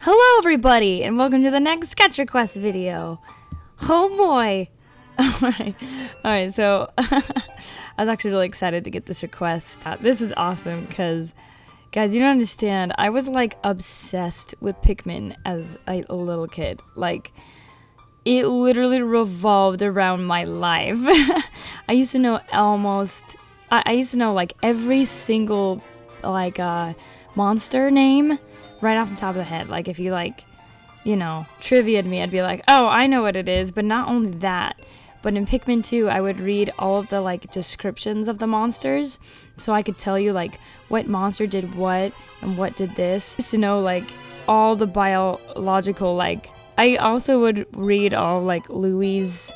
Hello everybody, and welcome to the next sketch request video. Oh boy. Alright, so I was actually really excited to get this request. This is awesome because, guys, you don't understand. I was like obsessed with Pikmin as a little kid. Like, it literally revolved around my life. I used to know I used to know like every single like monster name right off the top of the head. Like, if you like, you know, trivia'd me, I'd be like, oh, I know what it is. But not only that, but in Pikmin 2, I would read all of the like descriptions of the monsters, so I could tell you like what monster did what and what did this. Just to know like all the biological, like, I also would read all like Louis'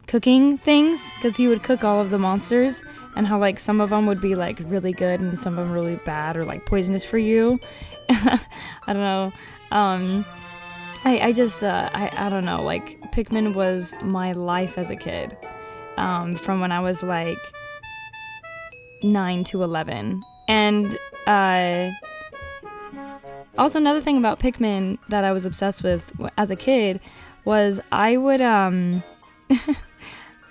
cooking things, because he would cook all of the monsters, and how like some of them would be like really good and some of them really bad or like poisonous for you. I don't know. I don't know, like, Pikmin was my life as a kid, from when I was like 9 to 11. And also another thing about Pikmin that I was obsessed with as a kid was I would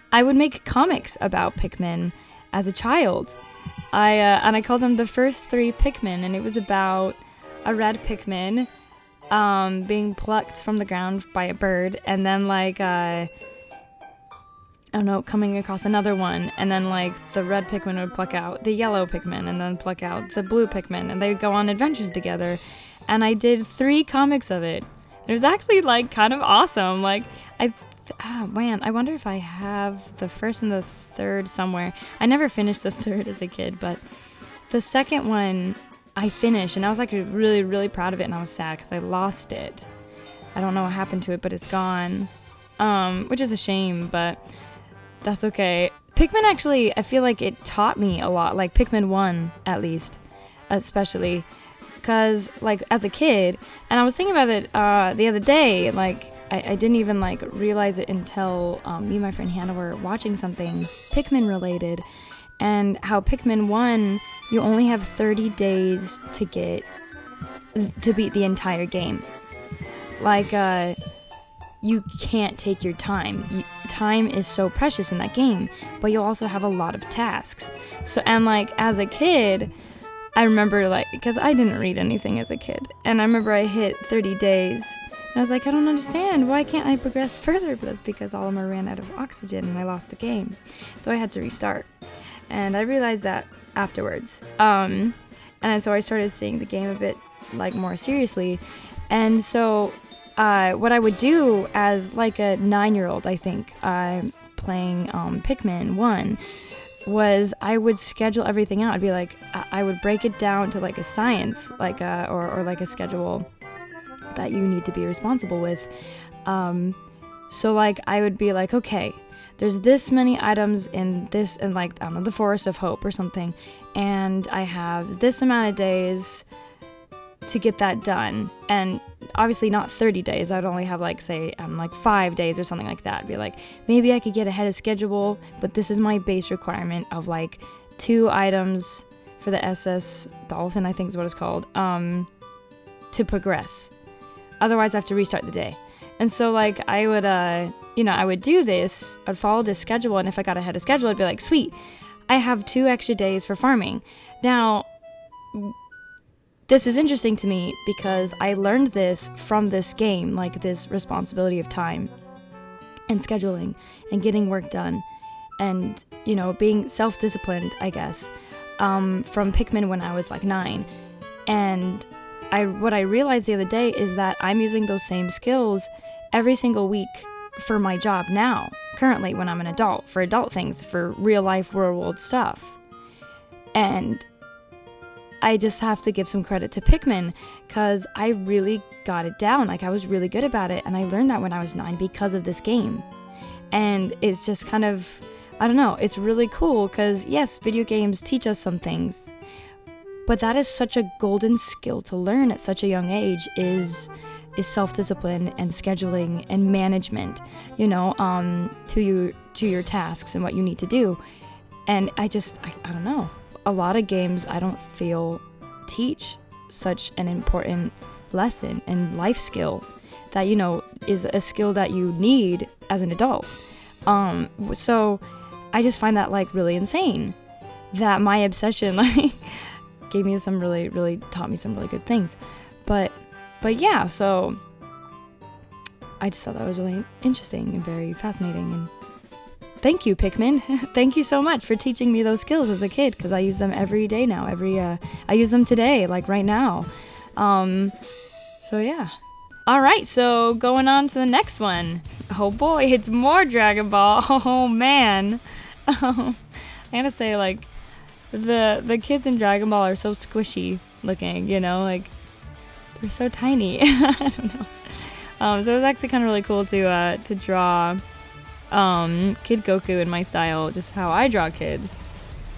I would make comics about Pikmin as a child. And I called them the first 3 Pikmin, and it was about a red Pikmin being plucked from the ground by a bird, and then like I don't know, coming across another one, and then like the red Pikmin would pluck out the yellow Pikmin and then pluck out the blue Pikmin, and they'd go on adventures together. And I did 3 comics of it. It was actually like kind of awesome. Like, I wonder if I have the first and the third somewhere. I never finished the third as a kid, but the second one I finished, and I was like really, really proud of it, and I was sad because I lost it. I don't know what happened to it, but it's gone, which is a shame, but that's okay. Pikmin, actually, I feel like it taught me a lot, like Pikmin 1 at least, especially, because like as a kid, and I was thinking about it the other day, like I didn't even like realize it until me and my friend Hannah were watching something Pikmin related, and how Pikmin 1, you only have 30 days to beat the entire game. Like, you can't take your time. Time is so precious in that game, but you also have a lot of tasks. So, and like as a kid, I remember, like, because I didn't read anything as a kid, and I remember I hit 30 days, and I was like, I don't understand, why can't I progress further? But that's because Olimar ran out of oxygen and I lost the game. So I had to restart. And I realized that afterwards. And so I started seeing the game a bit like more seriously. And so what I would do as like a 9-year-old, I think, playing Pikmin 1, was I would schedule everything out. I'd be like, I would break it down to like a science, like or like a schedule that you need to be responsible with. So like I would be like, okay, there's this many items in this, and like, I don't know, the Forest of Hope or something, and I have this amount of days to get that done. And obviously not 30 days. I'd only have like, say, like 5 days or something like that. I'd be like, maybe I could get ahead of schedule, but this is my base requirement of like 2 items for the SS Dolphin, I think is what it's called, to progress. Otherwise I have to restart the day. And so like I would I would do this, I'd follow this schedule, and if I got ahead of schedule, I'd be like, sweet, I have 2 extra days for farming. Now, this is interesting to me because I learned this from this game, like this responsibility of time and scheduling and getting work done and, you know, being self-disciplined, I guess, from Pikmin when I was like 9. And what I realized the other day is that I'm using those same skills every single week for my job now, currently, when I'm an adult, for adult things, for real life, real world stuff. And I just have to give some credit to Pikmin, because I really got it down. Like, I was really good about it, and I learned that when I was 9 because of this game. And it's just kind of, I don't know, it's really cool, because yes, video games teach us some things, but that is such a golden skill to learn at such a young age, is self-discipline and scheduling and management, you know, to your tasks and what you need to do. And I don't know, a lot of games I don't feel teach such an important lesson and life skill that, you know, is a skill that you need as an adult. So I just find that like really insane that my obsession like gave me some really taught me some really good things. But yeah, so I just thought that was really interesting and very fascinating. And thank you, Pikmin. Thank you so much for teaching me those skills as a kid, because I use them every day now. I use them today, like right now. So yeah. All right, so going on to the next one. Oh boy, it's more Dragon Ball. Oh man. I gotta say, like, the kids in Dragon Ball are so squishy looking, you know, like they're so tiny. I don't know. So it was actually kind of really cool to draw Kid Goku in my style, just how I draw kids,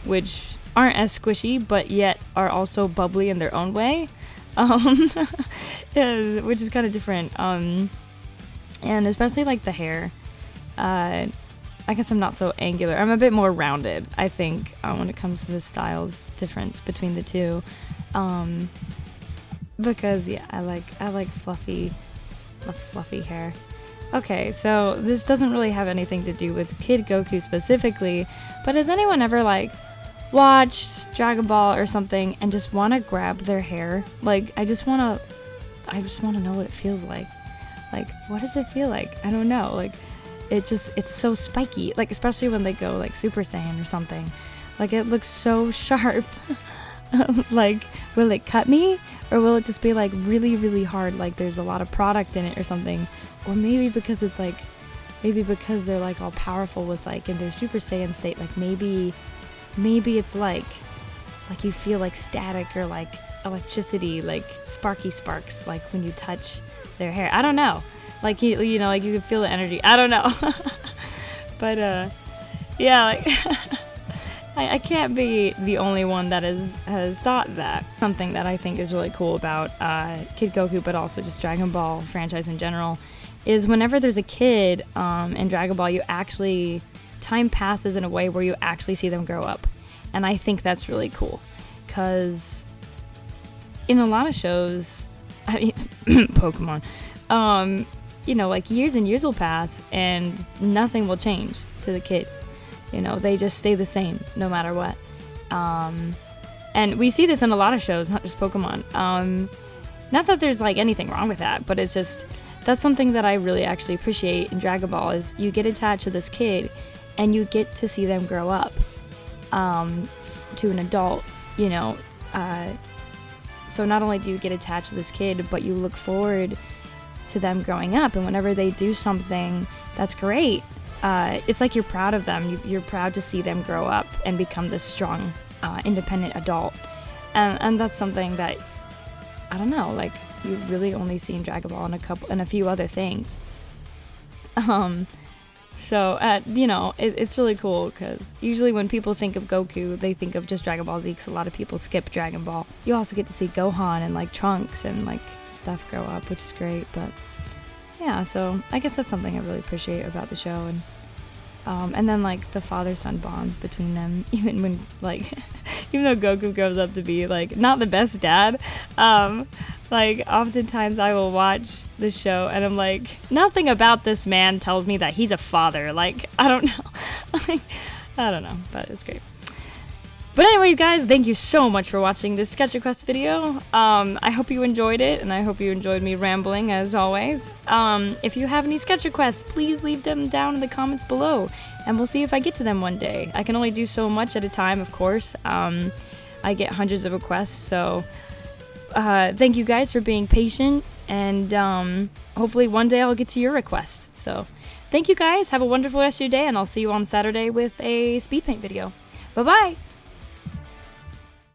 which aren't as squishy but yet are also bubbly in their own way, which is kind of different. And especially like the hair. I guess I'm not so angular. I'm a bit more rounded, I think, when it comes to the styles difference between the two. Because yeah, I like fluffy hair. Okay, so this doesn't really have anything to do with Kid Goku specifically, but has anyone ever like watched Dragon Ball or something and just want to grab their hair? Like, I just want to know what it feels like. Like, what does it feel like? I don't know. Like, it's so spiky. Like, especially when they go like Super Saiyan or something. Like, it looks so sharp. Like, will it cut me? Or will it just be like really, really hard, like there's a lot of product in it or something? Or maybe because it's like, maybe because they're like all powerful with like in their Super Saiyan state, like maybe it's like you feel like static or like electricity, like sparky sparks, like when you touch their hair. I don't know. Like you know, like you can feel the energy. I don't know. But yeah, like I can't be the only one that has thought that. Something that I think is really cool about Kid Goku, but also just Dragon Ball franchise in general, is whenever there's a kid in Dragon Ball, time passes in a way where you actually see them grow up. And I think that's really cool, because in a lot of shows, I mean, Pokemon, you know, like years and years will pass and nothing will change to the kid. You know, they just stay the same no matter what. And we see this in a lot of shows, not just Pokemon. Not that there's like anything wrong with that, but it's just, that's something that I really actually appreciate in Dragon Ball, is you get attached to this kid and you get to see them grow up to an adult, you know. So not only do you get attached to this kid, but you look forward to them growing up, and whenever they do something that's great, it's like you're proud of them. You're proud to see them grow up and become this strong, independent adult. And that's something that, I don't know, like you really only see in Dragon Ball and a few other things. So, you know, it's really cool, because usually when people think of Goku, they think of just Dragon Ball Z, because a lot of people skip Dragon Ball. You also get to see Gohan and like Trunks and like stuff grow up, which is great. But yeah, so I guess that's something I really appreciate about the show. And then like the father-son bonds between them, even when like, even though Goku grows up to be like not the best dad, like oftentimes I will watch the show and I'm like, nothing about this man tells me that he's a father. Like, I don't know. Like, I don't know, but it's great. But anyways, guys, thank you so much for watching this sketch request video. I hope you enjoyed it, and I hope you enjoyed me rambling, as always. If you have any sketch requests, please leave them down in the comments below, and we'll see if I get to them one day. I can only do so much at a time, of course. I get hundreds of requests, so thank you guys for being patient, and hopefully one day I'll get to your request. So thank you guys, have a wonderful rest of your day, and I'll see you on Saturday with a speed paint video. Bye-bye!